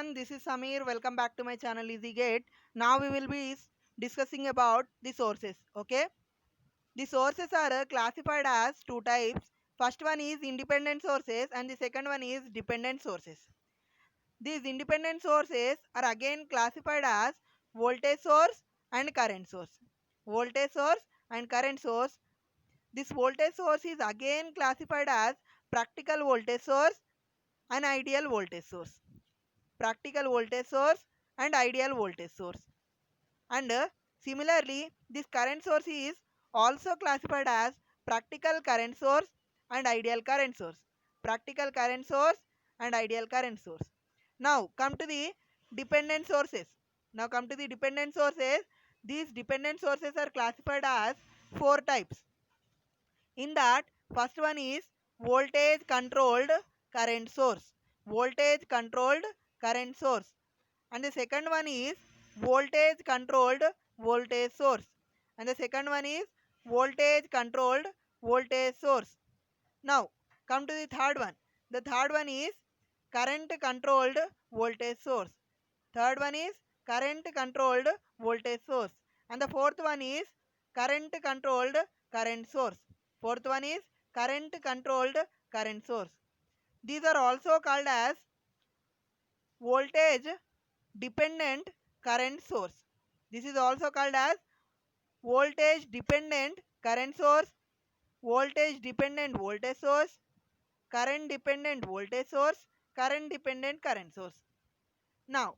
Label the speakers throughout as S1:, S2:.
S1: everyone, this is Samir. Welcome back to my channel EasyGate. Now we will be discussing about the sources. Okay, the sources are classified as two types. First one is independent sources and the second one is dependent sources. These independent sources are again classified as voltage source and current source. Voltage source and current source. This voltage source is again classified as practical voltage source and ideal voltage source. Practical voltage source and ideal voltage source. And similarly, this current source is also classified as practical current source and ideal current source. Practical current source and ideal current source. Now come to the dependent sources. These dependent sources are classified as four types. In that, first one is voltage controlled current source. Voltage controlled current source. And the second one is voltage controlled voltage source. And the second one is voltage controlled voltage source. Now come to the third one. The third one is current controlled voltage source. Third one is current controlled voltage source. And the fourth one is current controlled current source. Fourth one is current controlled current source. These are also called as voltage dependent current source. This is also called as voltage dependent current source, voltage dependent voltage source, current dependent voltage source, current dependent current source. Now,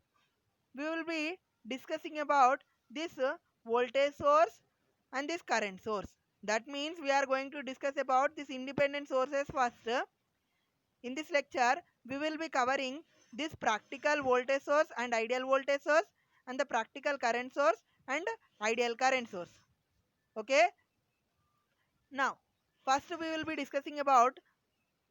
S1: we will be discussing about this voltage source and this current source. That means we are going to discuss about this independent sources first. In this lecture, we will be covering this practical voltage source and ideal voltage source and the practical current source and ideal current source. Okay. Now, first we will be discussing about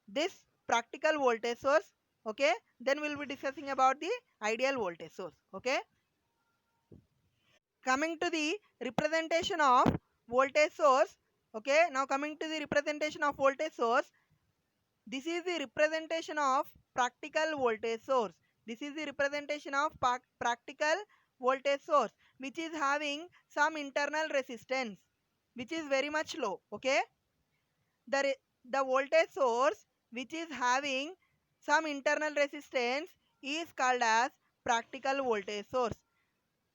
S1: this practical voltage source. Okay. Then we will be discussing about the ideal voltage source. Okay. Coming to the representation of voltage source. Okay. Now coming to the representation of voltage source. This is the representation of practical voltage source. This is the representation of practical voltage source which is having some internal resistance which is very much low. Okay. The voltage source which is having some internal resistance is called as practical voltage source.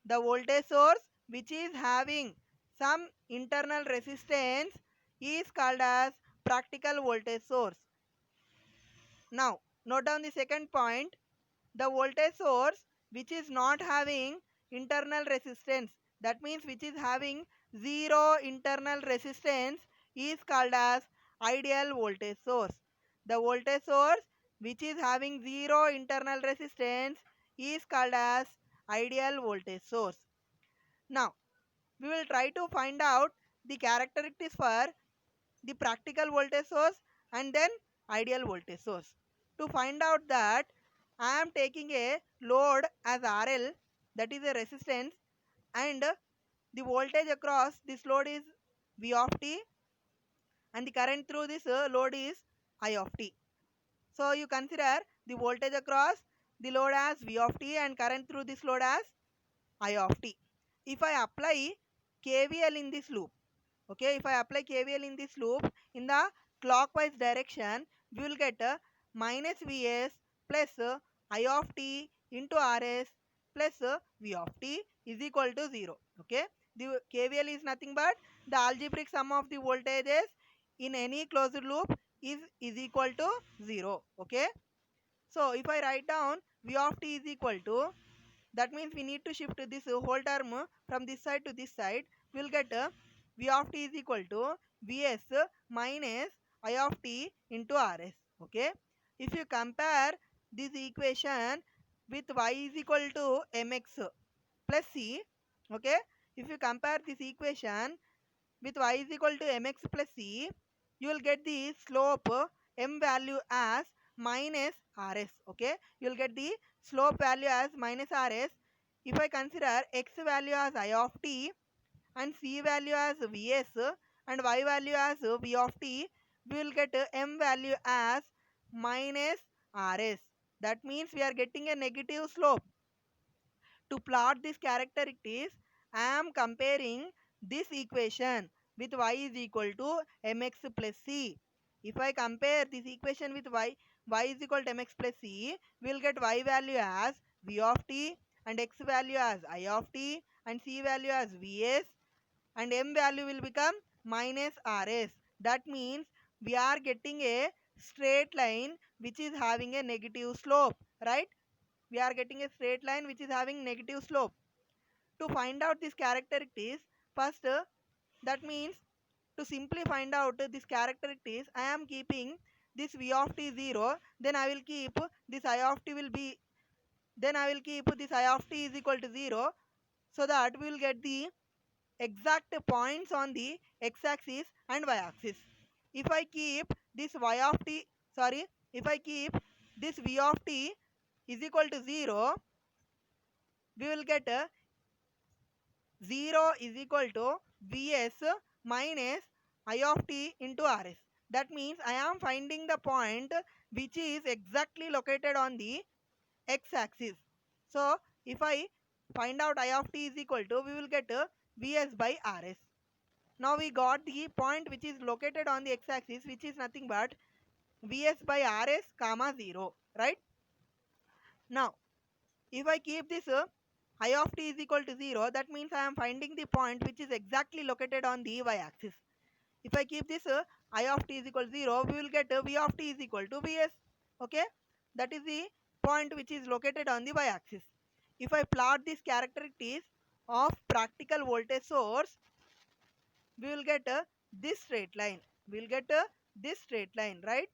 S1: The voltage source which is having some internal resistance is called as practical voltage source. Now, note down the second point. The voltage source which is not having internal resistance, that means which is having zero internal resistance, is called as ideal voltage source. The voltage source which is having zero internal resistance is called as ideal voltage source. Now, we will try to find out the characteristics for the practical voltage source and then ideal voltage source. To find out that, I am taking a load as RL, that is a resistance, and the voltage across this load is V of t and the current through this load is I of t. So you consider the voltage across the load as V of t and current through this load as I of t. If I apply KVL in this loop, okay, if I apply KVL in this loop in the clockwise direction, we will get minus Vs plus I of t into Rs plus V of t is equal to 0. Okay, the KVL is nothing but the algebraic sum of the voltages in any closed loop is equal to 0. Okay, so if I write down V of t is equal to, that means we need to shift this whole term from this side to this side. We will get V of t is equal to Vs minus I of t into Rs. Okay. If you compare this equation with y is equal to mx plus c. Okay. If you compare this equation with y is equal to mx plus c, you will get the slope m value as minus Rs. Okay. You will get the slope value as minus Rs. If I consider x value as I of t and c value as Vs and y value as V of t, we will get m value as minus Rs. That means we are getting a negative slope. To plot this characteristics, I am comparing this equation with y is equal to mx plus c. If I compare this equation with y is equal to mx plus c, we will get y value as v of t and x value as I of t and c value as vs and m value will become minus rs. That means we are getting a straight line which is having a negative slope, right? We are getting a straight line which is having negative slope. To find out this characteristics, first that means to simply find out this characteristics, I am keeping this v of t 0, then I will keep this I of t will be, then I will keep this I of t is equal to 0, so that we will get the exact points on the x-axis and y-axis. If I keep this y of t, sorry, if I keep this v of t is equal to 0, we will get 0 is equal to Vs minus I of t into Rs. That means I am finding the point which is exactly located on the x-axis. So if I find out I of t is equal to, we will get Vs by Rs. Now we got the point which is located on the x-axis, which is nothing but Vs by Rs comma 0, right? Now if I keep this I of t is equal to 0, that means I am finding the point which is exactly located on the y-axis. If I keep this I of t is equal to 0, we will get v of t is equal to vs. Okay, that is the point which is located on the y-axis. If I plot these characteristics of practical voltage source, we will get this straight line. We will get this straight line, right?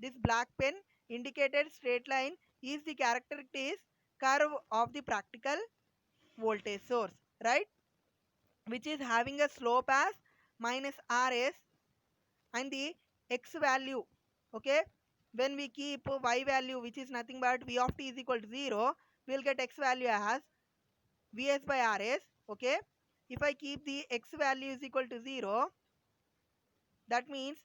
S1: This black pen indicated straight line is the characteristics curve of the practical voltage source, right? Which is having a slope as minus rs and the x value. Okay, when we keep y value which is nothing but v of t is equal to 0, we will get x value as vs by rs. Okay, if I keep the x value is equal to 0, that means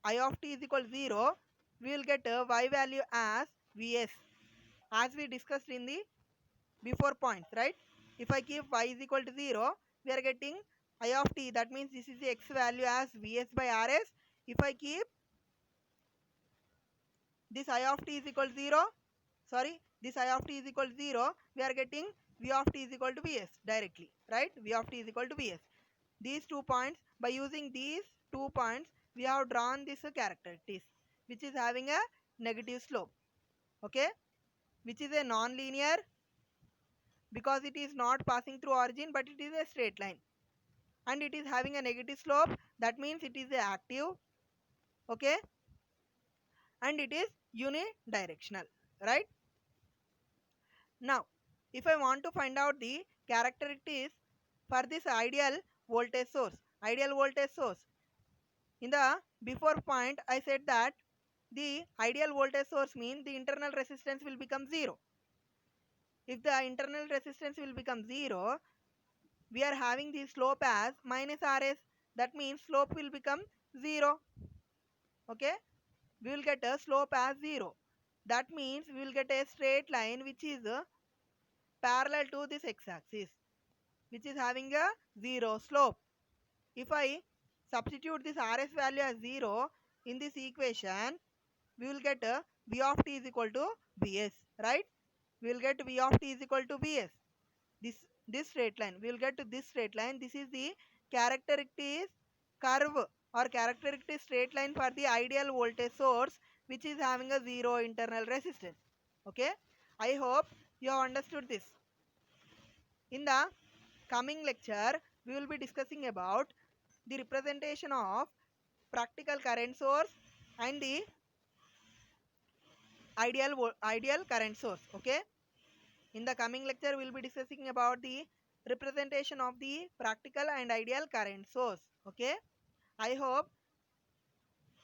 S1: I of t is equal to 0, we will get y value as vs, as we discussed in the before points, right? If I keep y is equal to 0, we are getting I of t, that means this is the x value as vs by rs. If I keep this I of t is equal to 0, sorry, this I of t is equal to 0, we are getting v of t is equal to vs directly, right? V of t is equal to vs. These 2 points, by using these 2 points, we have drawn this characteristics which is having a negative slope. Okay, which is a non-linear because it is not passing through origin, but it is a straight line and it is having a negative slope. That means it is active. Okay, and it is unidirectional, right? Now if I want to find out the characteristics for this ideal voltage source, in the before point I said that the ideal voltage source means the internal resistance will become 0. If the internal resistance will become 0, we are having the slope as minus rs. That means slope will become 0. Okay, we will get a slope as 0. That means we will get a straight line which is parallel to this x-axis, which is having a 0 slope. If I substitute this rs value as 0 in this equation, we will get v of t is equal to vs, right? We will get v of t is equal to vs. This straight line, we will get to this straight line. This is the characteristic curve or characteristic straight line for the ideal voltage source which is having a 0 internal resistance. Okay, I hope you have understood this. In the coming lecture, we will be discussing about the representation of practical current source and the ideal current source. Okay, in the coming lecture we will be discussing about the representation of the practical and ideal current source. Okay, I hope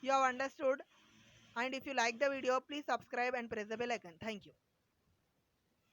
S1: you have understood, and if you like the video, please subscribe and press the bell icon. Thank you.